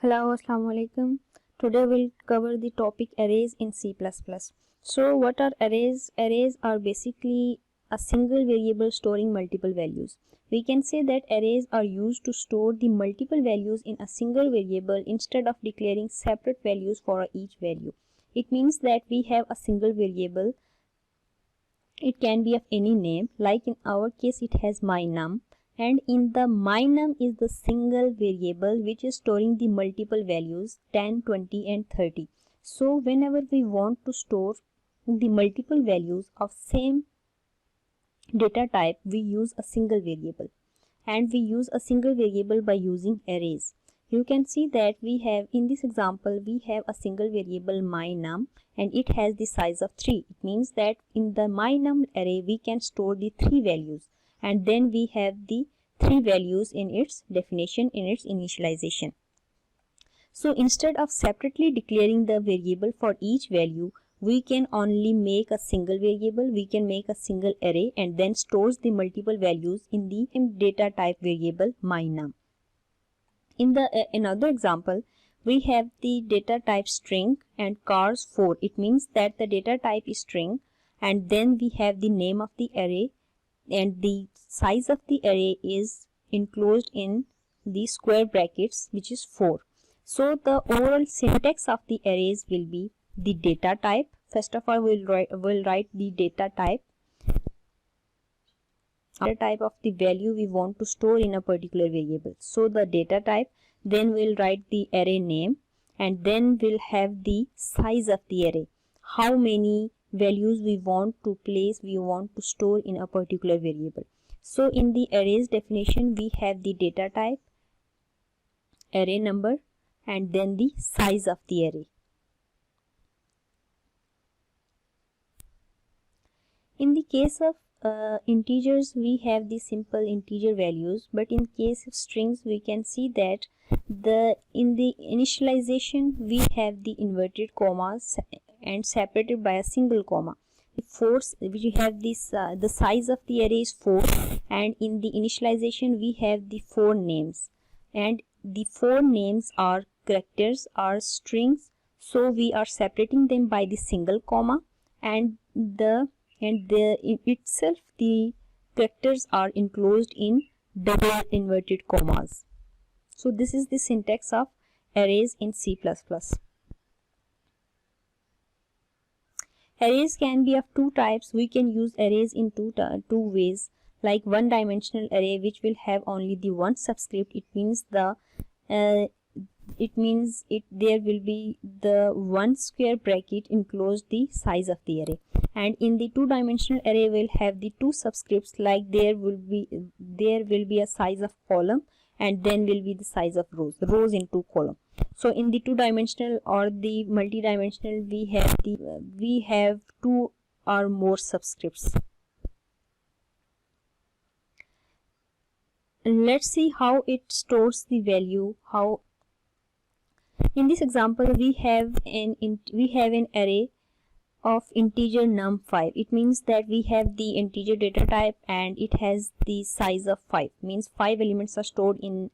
Hello, Assalamu alaikum. Today we'll cover the topic arrays in C++. So what are arrays? Arrays are basically a single variable storing multiple values. We can say that arrays are used to store the multiple values in a single variable instead of declaring separate values for each value. It means that we have a single variable. It can be of any name, like in our case it has mynum, and in the mynum is the single variable which is storing the multiple values 10, 20 and 30. So whenever we want to store the multiple values of same data type, we use a single variable, and we use a single variable by using arrays. You can see that we have in this example we have a single variable mynum and it has the size of 3. It means that in the mynum array we can store the 3 values, and then we have the 3 values in its definition, in its initialization. So instead of separately declaring the variable for each value, we can only make a single variable, we can make a single array and then stores the multiple values in the data type variable mynum. In the another example, we have the data type string and chars 4. It means that the data type is string, and then we have the name of the array, and the size of the array is enclosed in the square brackets, which is 4. So the overall syntax of the arrays will be the data type. First of all, we'll write the data type of the value we want to store in a particular variable. So the data type, then we'll write the array name, and then we'll have the size of the array, how many values we want to place, we want to store in a particular variable. So in the arrays definition, we have the data type, array number, and then the size of the array. In the case of integers, we have the simple integer values, but in case of strings, we can see that in the initialization we have the inverted commas and separated by a single comma. We have this the size of the array is 4, and in the initialization we have the 4 names, and the 4 names are characters, are strings, so we are separating them by the single comma, and the characters are enclosed in double inverted commas. So this is the syntax of arrays in C++. Arrays can be of two types. We can use arrays in two ways, like one dimensional array which will have only the one subscript. It means there will be the one square bracket enclosed the size of the array, and in the two-dimensional array will have the two subscripts, like there will be a size of column, and then will be the size of rows in two column. So in the two-dimensional or the multi-dimensional, we have two or more subscripts. Let's see how it stores the value. In this example, we have an array of integer num5. It means that we have the integer data type and it has the size of 5. Means 5 elements are stored in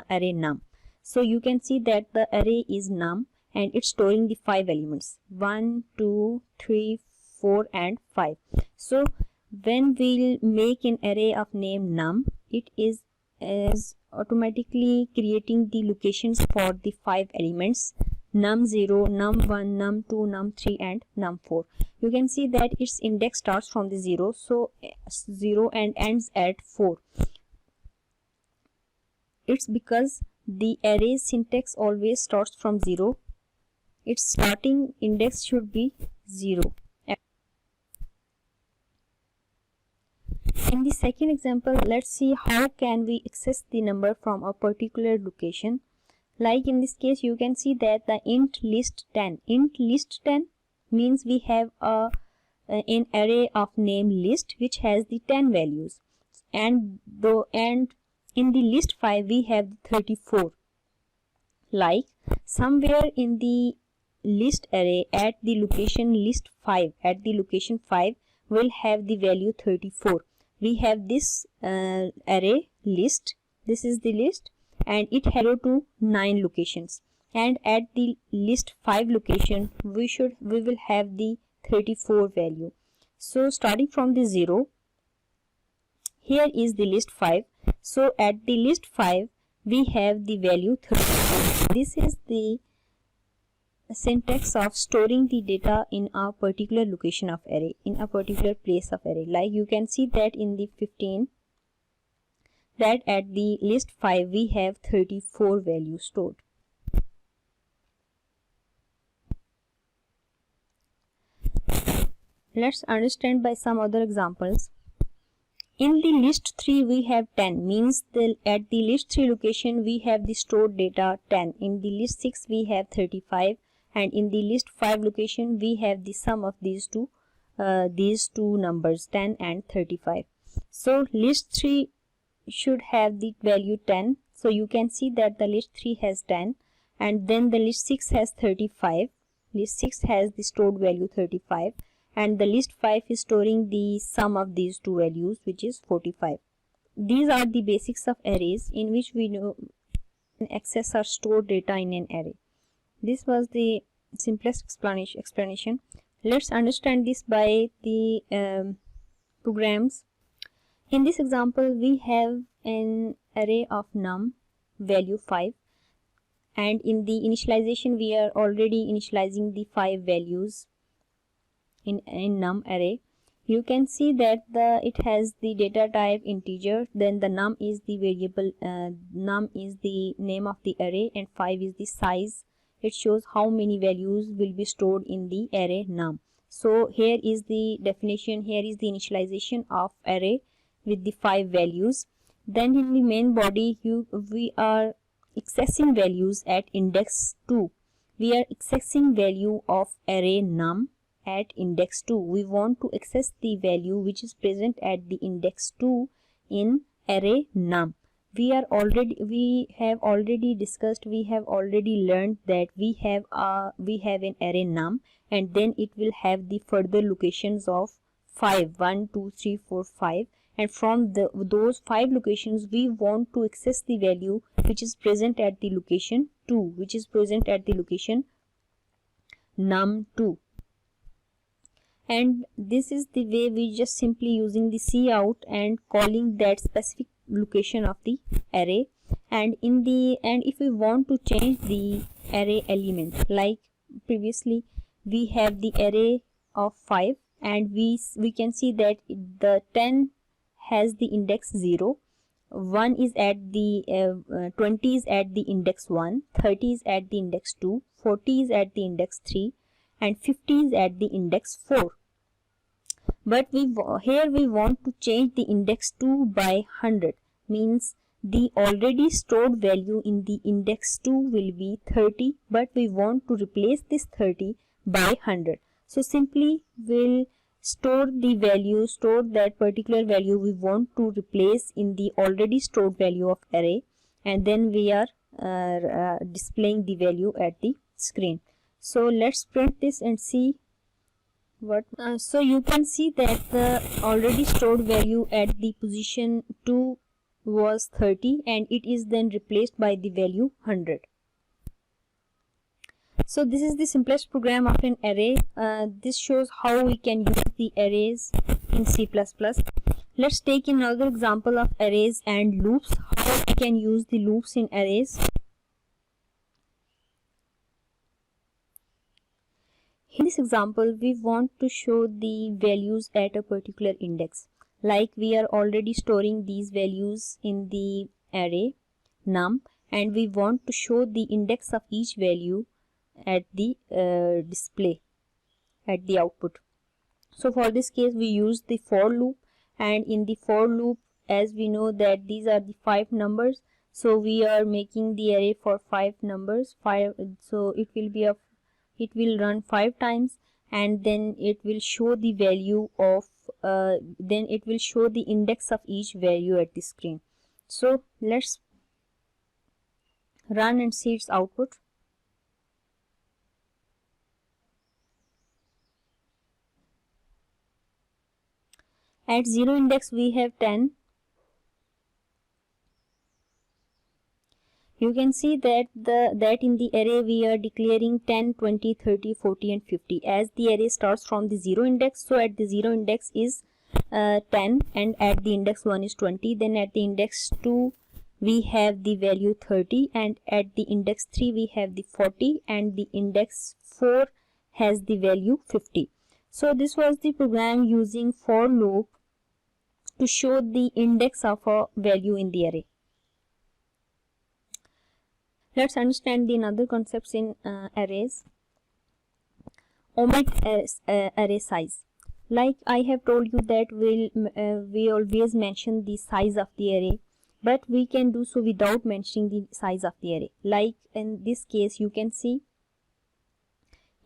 array num. So you can see that the array is num and it's storing the 5 elements, 1, 2, 3, 4 and 5. So when we'll make an array of name num, it is automatically creating the locations for the 5 elements, num0, num1, num2, num3 and num4. You can see that its index starts from the 0, so 0 and ends at 4. It's because the array syntax always starts from 0. Its starting index should be 0. In the second example, let's see how can we access the number from a particular location. Like in this case, you can see that the int list 10. Int list 10 means we have an array of name list which has the 10 values, and in the list 5 we have 34. Like somewhere in the list array at the location list 5, at the location 5 will have the value 34. We have this array list. This is the list, and it has 0 to 9 locations. and at the list 5 location we will have the 34 value. So starting from the 0, here is the list 5. So at the list 5 we have the value 34. This is the syntax of storing the data in a particular location of array, in a particular place of array. Like you can see that in the 15, that at the list 5 we have 34 values stored. Let's understand by some other examples. In the list 3 we have 10, means at the list 3 location we have the stored data 10. In the list 6 we have 35, and in the list 5 location we have the sum of these two numbers 10 and 35. So list 3 should have the value 10. So you can see that the list 3 has 10, and then the list 6 has 35. List 6 has the stored value 35, and the list 5 is storing the sum of these two values, which is 45. These are the basics of arrays, in which we know access or store data in an array. This was the simplest explanation. Let's understand this by the programs. In this example we have an array of num value 5, and in the initialization we are already initializing the 5 values in num array. You can see that it has the data type integer, then the num is the variable, num is the name of the array, and 5 is the size. It shows how many values will be stored in the array num. So here is the definition, here is the initialization of array with the 5 values. Then in the main body we are accessing values at index 2. We are accessing value of array num at index 2. We want to access the value which is present at the index 2 in array num. We have already discussed, we have already learned that we have an array num, and then it will have the further locations of 5, 1, 2, 3, 4, 5, and from those 5 locations we want to access the value which is present at the location 2, which is present at the location num2. And this is the way we just simply using the cout and calling that specific location of the array. And if we want to change the array element, like previously we have the array of 5, and we can see that the 10 has the index 0, 1 is at the 20 is at the index 1, 30 is at the index 2, 40 is at the index 3, and 50 is at the index 4. But here we want to change the index 2 by 100, means the already stored value in the index 2 will be 30, but we want to replace this 30 by 100. So simply we'll store that particular value we want to replace in the already stored value of array, and then we are displaying the value at the screen. So let's print this and see what. So you can see that the already stored value at the position 2 was 30, and it is then replaced by the value 100. So this is the simplest program of an array. This shows how we can use the arrays in C++. Let's take another example of arrays and loops, how we can use the loops in arrays. In this example we want to show the values at a particular index. Like we are already storing these values in the array num, and we want to show the index of each value at the display, at the output. So for this case we use the for loop, and in the for loop, as we know that these are the 5 numbers, so we are making the array for 5 numbers, so it will run 5 times, and then it will show the value of then it will show the index of each value at the screen. So let's run and see its output. At 0 index we have 10. you can see that in the array we are declaring 10, 20, 30, 40 and 50. As the array starts from the 0 index, so at the 0 index is 10, and at the index 1 is 20. Then at the index 2 we have the value 30, and at the index 3 we have the 40, and the index 4 has the value 50. So this was the program using for loop to show the index of a value in the array. Let's understand the another concepts in arrays. Omit array size. Like I have told you that we always mention the size of the array, but we can do so without mentioning the size of the array. Like in this case, you can see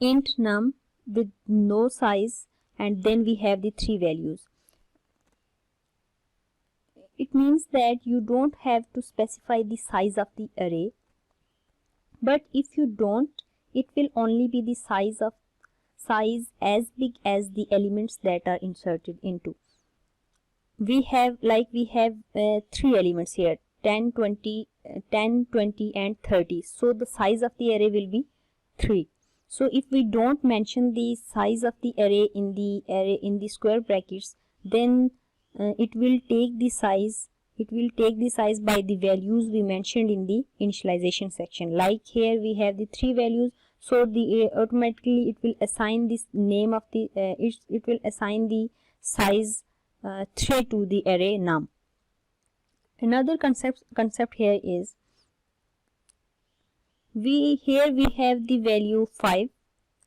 int num with no size, and then we have the 3 values. It means that you don't have to specify the size of the array, but if you don't, it will only be the size as big as the elements that are inserted into. We have 3 elements here, 10, 20 and 30. So the size of the array will be 3. So if we don't mention the size of the array in the square brackets, then it will take the size by the values we mentioned in the initialization section. Like here we have the 3 values, so the automatically it will assign this name of the it will assign the size 3 to the array num. Another concept here is we have the value 5.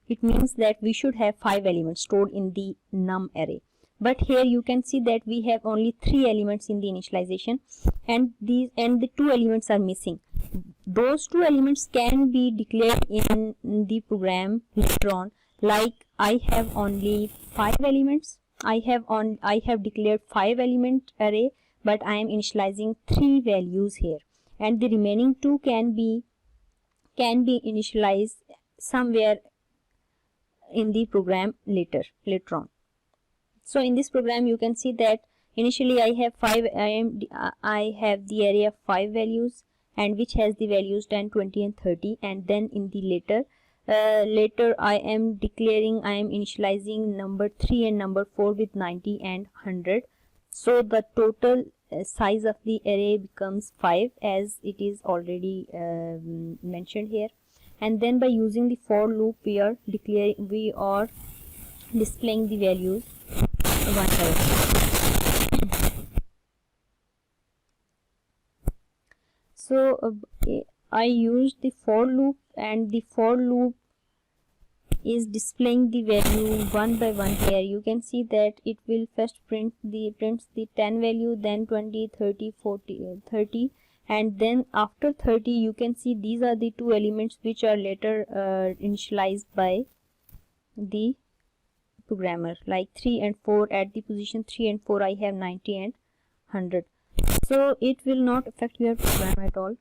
It means that we should have 5 elements stored in the num array. But here you can see that we have only 3 elements in the initialization, and the 2 elements are missing. Those 2 elements can be declared in the program later on. Like I have only 5 elements. I have declared 5 element array, but I am initializing 3 values here, and the remaining 2 can be initialized somewhere in the program later on. So in this program you can see that initially I have the array of 5 values, and which has the values 10, 20 and 30, and then in the later I am initializing number 3 and number 4 with 90 and 100. So the total size of the array becomes 5, as it is already mentioned here. And then by using the for loop we are displaying the values one by one. So I used the for loop, and the for loop is displaying the value one by one. Here you can see that it will first prints the 10 value, then 20, 30, 40, 30, and then after 30 you can see these are the 2 elements which are later initialized by the programmer, like 3 and 4. At the position 3 and 4 I have 90 and 100. So it will not affect your program at all.